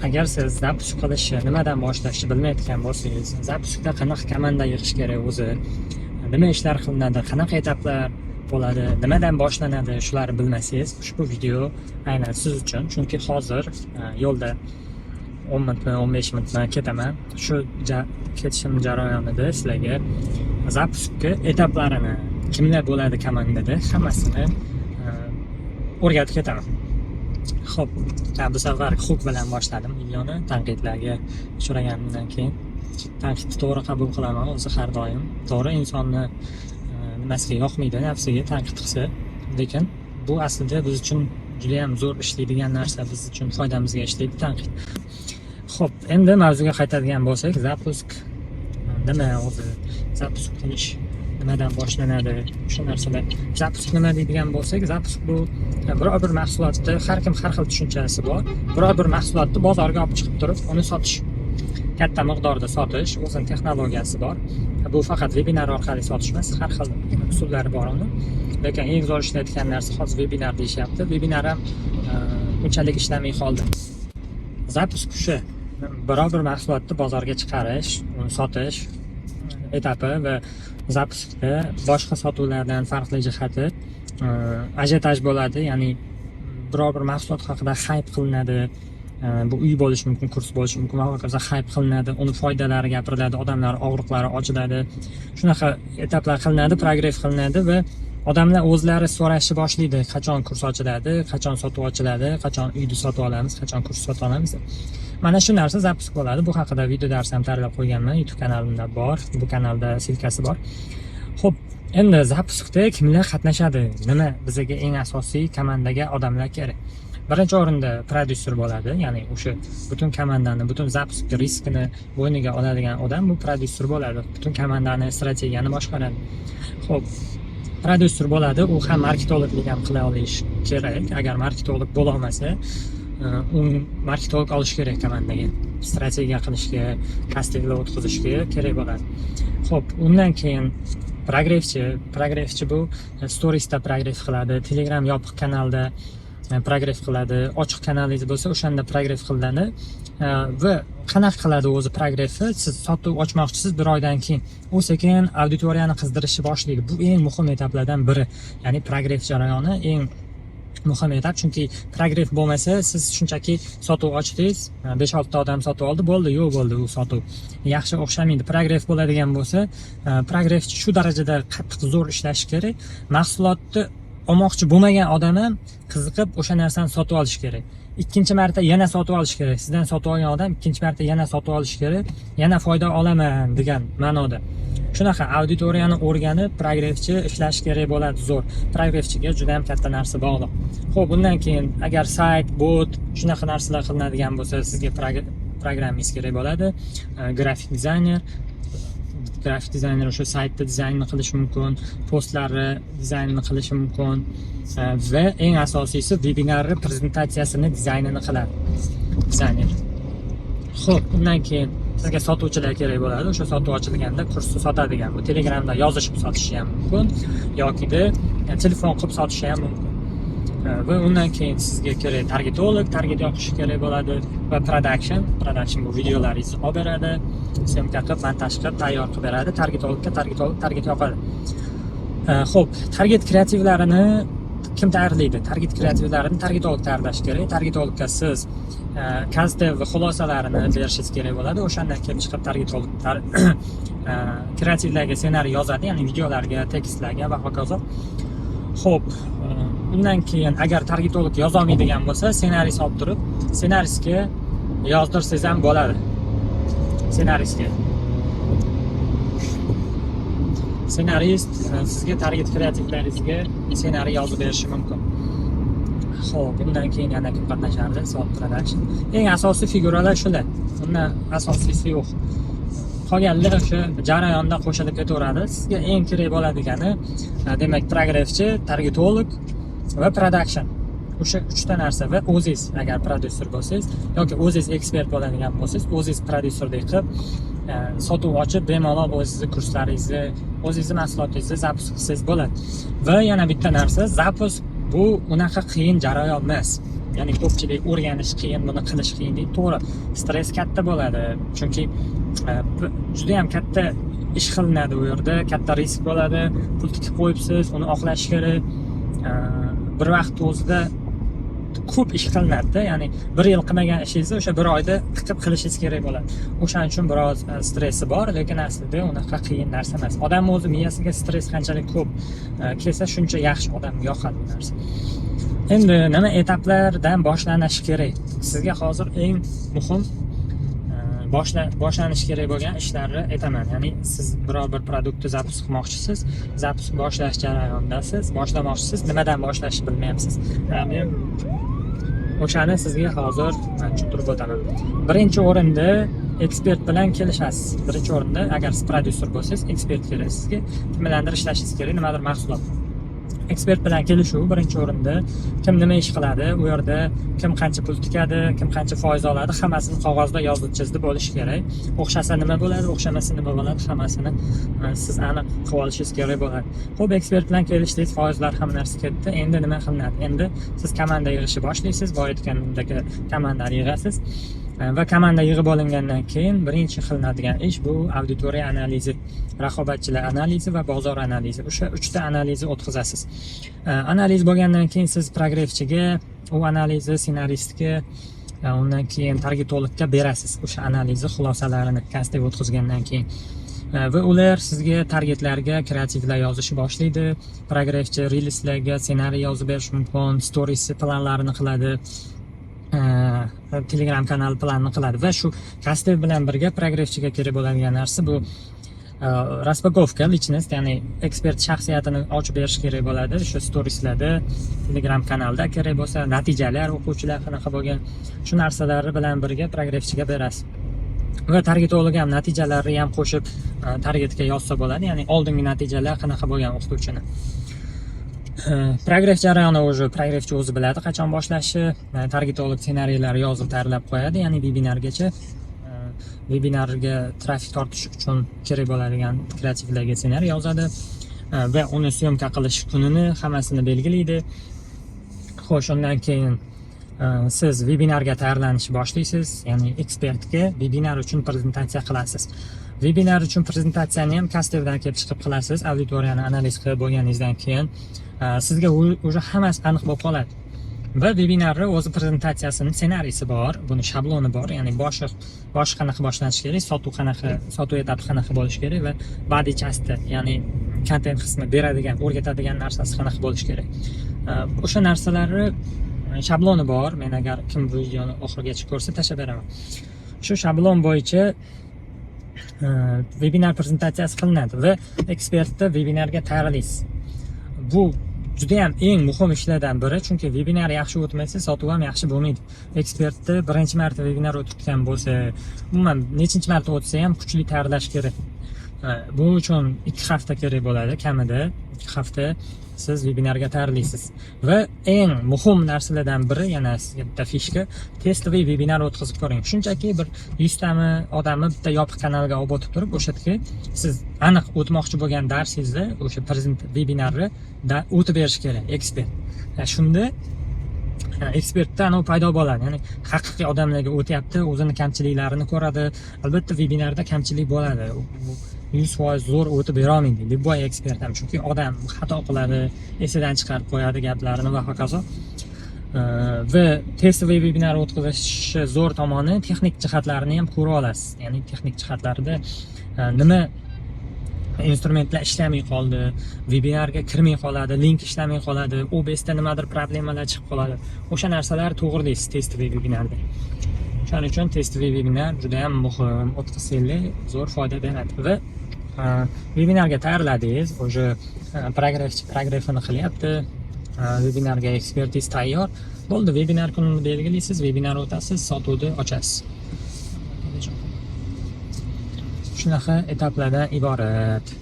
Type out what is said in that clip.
Agar siz zapusk qilishni nimadan boshlashni bilmayotgan bo'lsangiz, zapuskda qanaqa komanda yig'ish kerak o'zi, nima ishlar qilinadi, qanaqa etaplar bo'ladi, nimadan boshlanadi, shularni bilmasangiz, ushbu video aynan siz uchun. Chunki hozir yo'lda 10 minutmi, 15 minutmi ketaman. Shu ketishim jarayonida sizlarga zapuskni etaplarini, kimlar bo'ladi komandada, hammasini o'rgatib ketaman. Xo'p, bu safar Huk bilan boshladim videoni. Tanqidlarga uchraganimdan keyin tanqidni to'g'ri qabul qilaman o'zi har doim. To'g'ri, insonni nimasiga yoqmaydi, nafsiga tanqid qilsa, lekin bu aslida biz uchun juda ham zo'r ishlaydigan narsa, biz uchun foydamizga ishlaydi tanqid. Xo'p, endi mavzuga qaytadigan bo'lsak, zapusk nima o'zi? Zapusk qilish nimadan boshlanadi? Shu narsalar. Zapusk nima deydigan bo'lsak, zapusk bu biror bir mahsulotni har kim har xil tushunchasi bor. Biror bir mahsulotni bozorga olib chiqib turib, uni sotish. Katta miqdorda sotish, o'zining texnologiyasi bor. Bu faqat webinar orqali sotish emas, har xil usullari bor uni. Lekin eng zo'r ishlaydigan narsa hozir webinar deyishyapti. Webinar ham unchalik ishlamay qoldi. Zapusk shu biror bir mahsulotni bozorga chiqarish, uni sotish etapi va zapuskda boshqa sotuvlardan farqli jihati ajotaj bo'ladi, ya'ni biror bir mahsulot haqida hype qilinadi. Bu uy bo'lishi mumkin, kurs bo'lishi mumkin, va hokazo hype qilinadi, uni foydalari gapiriladi, odamlar og'riqlari ochiladi. Shunaqa etaplar qilinadi, progress qilinadi va odamlar o'zlari so'rashni boshlaydi, qachon kurs ochiladi, qachon sotuv ochiladi, qachon uyni sotib olamiz, qachon kurs sotib olamiz. Mana shu narsa zapusk bo'ladi. Bu haqida video dars ham tayyorlab qo'yganman, YouTube kanalimda bor, bu kanalda silkasi bor. Xo'p, endi zapuskda kimlar qatnashadi? Nima bizga eng asosiy komandaga odamlar kerak? Birinchi o'rinda prodyuser bo'ladi, ya'ni o'sha butun komandani, butun zapusk riskini bo'yniga oladigan odam bu prodyuser bo'ladi. Butun komandani, strategiyani boshqaradi. Xo'p, prodyuser bo'ladi, u ham marketologlik ham qila olishi kerak. Agar marketolog bo'la olmasa, u marketolog olish kerak komandaga. Strategiya qilishga, kastinglar o'tkazishga kerak bo'ladi. Xo'p, undan keyin progresschi bu storiesda progress qiladi, Telegram yopiq kanalda progress qiladi, ochiq kanalingiz bo'lsa o'shanda progress qiladi va qanaqa qiladi o'zi progressni? Siz sotuv ochmoqchisiz bir oydan keyin, u sekin auditoriyani qizdirishni boshlaydi. Bu eng muhim etaplardan biri. Ya'ni progress jarayoni eng muhim etap, chunki progress bo'lmasa, siz shunchaki sotuv ochdingiz, 5-6 ta odam sotib oldi, bo'ldi, yo'q bo'ldi, u sotuv yaxshi o'xshamaydi. Progress bo'ladigan bo'lsa, progresschi shu darajada qattiq zo'r ishlashi kerak. Mahsulotni olmoqchi bo'lmagan odam ham qiziqib o'sha narsani sotib olish kerak. Ikkinchi marta yana sotib olish kerak. Sizdan sotib olgan odam ikkinchi marta yana sotib olish kerak. Yana foyda olaman degan ma'noda. Shunaqa auditoriyani o'rganib, progresschi ishlash kerak bo'ladi, zo'r. Progresschiga juda ham katta narsa bog'liq. Xo'p, bundan keyin agar sayt, bot, shunaqa narsalar qilinadigan bo'lsa, sizga programmist kerak bo'ladi, grafik dizayner. Grafik dizayner o'sha saytni dizaynini qilishi mumkin, postlarni dizaynini qilishi mumkin va eng asosiysi webinarni prezentatsiyasini dizaynini qiladi dizayner. Xo'p, undan keyin sizga sotuvchilar kerak bo'ladi. O'sha sotuv ochilganda kursni sotadigan, bu Telegramda yozishib sotishi ham mumkin yoki telefon qilib sotishi ham mumkin. Va undan keyin sizga kerak targetolog yoqishi kerak bo'ladi va production bu videolaringizni olib beradi, syomka qilib, montaj qilib, tayyor qilib beradi. Targetologga target yoqadi. Xo'p, target kreativlarini kim tayyorlaydi? Target kreativlarini targetolog tayyorlash kerak. Targetologga siz kasting va xulosalarini berishingiz kerak bo'ladi. O'shandan kelib chiqib targetolog kreativlarga ssenariy yozadi, ya'ni videolarga, tekstlarga va hokazo. Xo'p, undan keyin agar targetolog yoza olmaydigan bo'lsa, ssenariy solib turib, ssenaristga yozdirsangiz ham bo'ladi. Ssenarist sizga target kreativlaringizga ssenariy yozib berishi mumkin. Xo'p, bundan keyin yana kim qatnashardi? Soat production. Eng asosiy figuralar shular. Undan asosiysi yo'q. Qolganlar o'sha jarayonda qo'shilib ketaveradi. Sizga eng kerak bo'ladigani, demak, progresschi, targetolog va production. O'sha 3 ta narsa va o'zingiz agar prodyuser bo'lsangiz yoki o'zingiz ekspert bo'ladigan bo'lsangiz, o'zingiz prodyuserdek qilib sotuv ochib, bemalol o'zingizni kurslaringizni, o'zingizni mahsulotingizni zapusk qilsangiz bo'ladi. Va yana bitta narsa, zapusk bu unaqa qiyin jarayon emas. ya'ni ko'pchilik o'rganish qiyin, buni qilish qiyin deydi. To'g'ri, stress katta bo'ladi, chunki juda ham katta ish qilinadi u yerda, katta risk bo'ladi, pul tikib qo'yibsiz, uni oqlash kerak. Bir vaqt o'zida ko'p ish qilinadi, ya'ni bir yil qilmagan ishingizni o'sha bir oyda tiqib qilishingiz kerak bo'ladi. O'shaning uchun biroz stressi bor, lekin aslida unaqa qiyin narsa emas. Odam o'zi miyasiga stress qanchalik ko'p kelsa, shuncha yaxshi, odamga yoqadi bu narsa. Endi nima etaplardan boshlanish kerak? Sizga hozir eng muhim boshlanish kerak bo'lgan ishlarni aytaman. Ya'ni siz biror bir produktni zapus qilmoqchisiz, zapus boshlash jarayonidasiz, boshlamoqchisiz, nimadan boshlashni bilmayapsiz. Men o'shani sizga hozir tushuntirib o'taman. Birinchi o'rinda ekspert bilan kelishasiz. Birinchi o'rinda agar siz prodyuser bo'lsangiz, ekspert kerak sizga. Kimlardir ishlashingiz kerak, nimadir mahsulot. Ekspert bilan kelishuv birinchi o'rinda. Kim nima ish qiladi, u yerda kim qancha pul tikadi, kim qancha foiz oladi, hammasini qog'ozda yozib chizib bo'lishi kerak. O'xshasa nima bo'ladi, o'xshamasa nima bo'ladi, hammasini siz aniq qilib olishingiz kerak bo'ladi. Xo'p, ekspert bilan kelishdingiz, foizlar ham narsa ketdi. Endi nima qilinadi? Endi siz komanda yig'ishni boshlaysiz, boya aytganimdek komandani yig'asiz. Va komanda yig'ib olingandan keyin birinchi qilinadigan ish bu auditoriya analizi, raqobatchilar analizi va bozor analizi. O'sha 3 ta analizni o'tkazasiz. Analiz bo'lgandan keyin siz prografchiga u analizni ssenaristga, undan keyin targetologga berasiz. O'sha analizni xulosalarini kasting o'tkazgandan keyin. Va ular sizga targetlarga kreativlar yozishni boshlaydi. Prografchi reelslarga ssenariy yozib berish mumkin, stories planlarini qiladi. Telegram kanal planini qiladi va shu kasting bilan birga prografchiga kerak bo'ladigan narsa bu raspakovka, lichnost, ya'ni ekspert shaxsiyatini ochib berish kerak bo'ladi. Shu storieslarda, Telegram kanalda kerak bo'lsa, natijalar, o'quvchilar qanaqa bo'lgan, shu narsalar bilan birga prografchiga berasiz. Va targetolog ham natijalarni ham qo'shib targetga yozsa bo'ladi, ya'ni oldingi natijalar qanaqa bo'lgan o'qituvchini. Prograf jarayoni prografchi o'zi biladi qachon boshlashi, targetolog ssenariylar yozib tayyorlab qo'yadi, ya'ni vebinargacha. Vebinarga trafik tortish uchun kerak bo'ladigan kreativlarga ssenariy yozadi va uni syomka qilish kunini hammasini belgilaydi. Xo'sh, undan keyin siz vebinarga tayyorlanishni boshlaysiz, ya'ni ekspertga webinar uchun prezentatsiya qilasiz. Webinar uchun prezentatsiyani ham kastingdan kelib chiqib qilasiz, auditoriyani analiz qilib bo'lganingizdan keyin sizga o'sha hammasi aniq bo'lib qoladi. Va webinarni o'zi prezentatsiyasining ssenariysi bor, buni shabloni bor, ya'ni bosh qanaqa boshlanishi kerak, sotuv etapi qanaqa bo'lishi kerak va body chasti, ya'ni kontent qismi beradigan, o'rgatadigan narsasi qanaqa bo'lishi kerak. O'sha narsalarni shabloni bor. Men agar kim bu videoni oxirigacha ko'rsa tashlab beraman. Shu shablon bo'yicha webinar prezentatsiyasi qilinadi va ekspertni webinarga tayyorlaysiz. Bu juda ham eng muhim ishlardan biri, chunki webinar yaxshi o'tmasa, sotuv ham yaxshi bo'lmaydi. Ekspertni birinchi marta webinar o'tgan bo'lsa, umuman nechinchi marta o'tsa ham kuchli tayyorlash kerak. Bu uchun 2 hafta kerak bo'ladi, kamida 2 hafta siz webinarga tayyorlaysiz. Va eng muhim narsalardan biri, yana sizga bitta fishka, testoviy webinar o'tkazib ko'ring. Shunchaki bir 100 tami odamni bitta yopiq kanalga olib o'tib turib, o'sha yerga siz aniq o'tmoqchi bo'lgan darsingizni, o'sha prezent webinarni o'tib berish kerak ekspert. Shunda ekspertdan u paydo bo'ladi. Ya'ni haqiqiy odamlarga o'tyapti, o'zini kamchiliklarini ko'radi. Albatta webinarda kamchilik bo'ladi. 100% zo'r o'tib bera olmaydi. Любой ekspert ham, chunki odam xato qiladi, esidan chiqarib qo'yadi gaplarini va hokazo. Va testoviy webinar o'tkazish zo'r tomoni, texnik jihatlarini ham ko'ra olasiz. Ya'ni texnik jihatlarida nima instrumentlar ishlamay qoldi, webinarga kirmay qoladi, link ishlamay qoladi, OBSda nimadir problemalar chiqib qoladi. O'sha narsalar to'g'rilaysiz testoviy webinarda. Shuning uchun testoviy webinar juda ham muhim, o'tkazsanglar zo'r foyda beradi. Va webinarga tayyorladingiz, o'sha prografini qilyapti, webinarga ekspertiz tayyor. Bo'ldi, webinar kunini belgilaysiz, webinar o'tasiz, sotuvni ochasiz. Shunaqa etaplardan iborat.